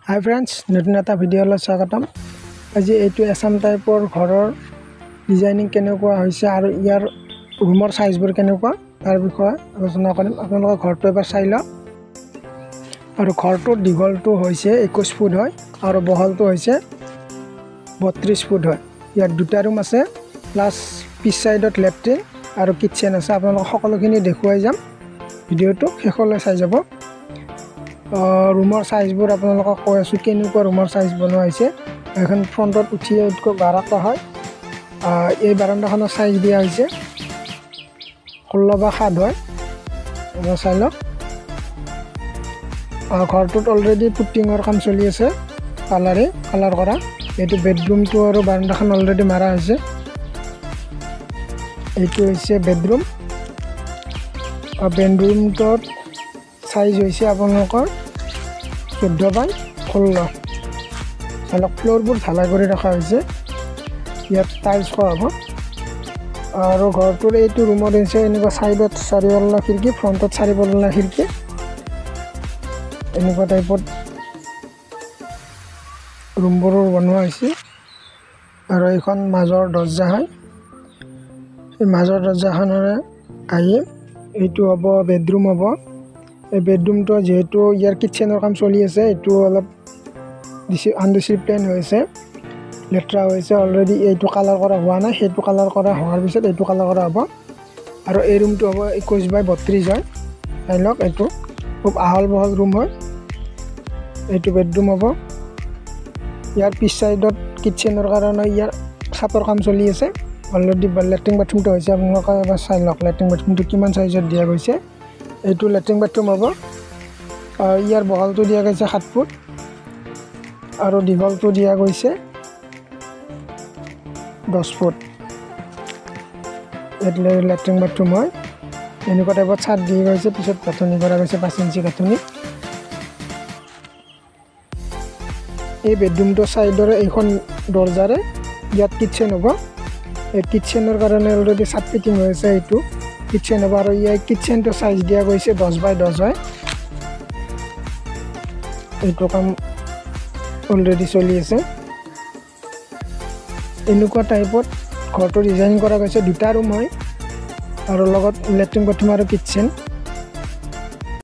Hi friends नतुन এটা ভিডিঅ'লৈ স্বাগতম। আজি এইটো এছাম টাইপৰ ঘৰৰ ডিজাইনিং কেনেকুৱা হৈছে আৰু ইয়াৰ ৰুমৰ সাইজবোৰ কেনেকুৱা তাৰ বিষয়ে আলোচনা কৰিম। আপোনালোকে ঘৰটো এবাৰ চাই লওক। আৰু ঘৰটোৰ দীঘলটো হৈছে 21 ফুট হয় আৰু বহলটো হৈছে 32 ফুট হয়। ইয়াত দুটা ৰুম আছে প্লাস পিছ সাইডত লেট্ৰিন আৰু কিচেন আছে। আপোনালোকক সকলোখিনি দেখুৱাই যাম, ভিডিঅ'টো শেষলৈ চাই যাব। ৰুমৰ সাইজবোৰ আপোনালোকক কৈ আছোঁ কেনেকুৱা ৰুমৰ সাইজ বনোৱা হৈছে। এখন ফ্ৰণ্টত উঠি এইটো বাৰান্দা হয়। এই বাৰান্দাখনৰ সাইজ দিয়া হৈছে 16 বা 7 হয়। চাই লওক। ঘৰটোত অলৰেডি পুটিঙৰ কাম চলি আছে, কালাৰ কৰা। এইটো বেডৰুমটো আৰু বাৰান্দাখন অলৰেডি মাৰা হৈছে। এইটো হৈছে বেডৰুম। বেডৰুমটোত সাইজ হৈছে আপোনালোকৰ 14 বাই 16। চালক ফ্লোৰবোৰ ঢালাই কৰি ৰখা হৈছে। ইয়াত টাইলছ কৰা হ'ব। আৰু ঘৰটোৰ এইটো ৰুমত হৈছে এনেকুৱা সাইডত 4 পল্লা খিৰিকী, ফ্ৰণ্টত 4 পল্লা খিৰিকী, এনেকুৱা টাইপত ৰুমবোৰো বনোৱা হৈছে। আৰু এইখন মাজৰ দৰ্জা হয়। এই মাজৰ দৰ্জাখনেৰে আহি এইটো হ'ব বেডৰুম হ'ব। এই বেডৰুমটো যেহেতু ইয়াৰ কিচেনৰ কাম চলি আছে, এইটো অলপ আনডিচিপ্লিন হৈছে, লেতেৰা হৈছে অলৰেডি। এইটো কালাৰ কৰা হোৱা নাই, সেইটো কালাৰ কৰা হোৱাৰ পিছত এইটো কালাৰ কৰা হ'ব। আৰু এই ৰুমটো হ'ব 21 বাই 32 হয়। চাই লওক, এইটো খুব আহল বহল ৰুম হয়। এইটো বেডৰুম হ'ব। ইয়াৰ পিছ চাইডত কিচেনৰ কাৰণে ইয়াৰ ছাতৰ কাম চলি আছে অলৰেডি। লেট্ৰিন বাথৰুমটো হৈছে, আপোনালোকে এবাৰ চাই লওক লেট্ৰিন বাথৰুমটো কিমান সাইজত দিয়া গৈছে। এইটো লেট্ৰিন বাথৰুম হ'ব। ইয়াৰ বহলটো দিয়া গৈছে 7 ফুট আৰু দীঘলটো দিয়া গৈছে 10 ফুট। ইয়াত লেট্ৰিন বাথৰুম হয়। এনেকুৱা টাইপত ছাদ দিয়া গৈছে, পিছত গাঁথনি কৰা গৈছে 5 ইঞ্চি গাঁথনি। এই বেডৰুমটোৰ ছাইডৰে এইখন দৰ্জাৰে ইয়াত কিটচেন হ'ব। এই কিটচেনৰ কাৰণে অলৰেডি ছাদ ফিটিং হৈ আছে। এইটো কিটচেন হ'ব আৰু ইয়াৰ কিটচেনটো সাইজ দিয়া গৈছে 10 বাই 10 হয়। এইটো কাম অলৰেডি চলি আছে। এনেকুৱা টাইপত ঘৰটো ডিজাইন কৰা গৈছে। দুটা ৰুম হয় আৰু লগত লেট্ৰিন বাথৰুম আৰু কিটচেন।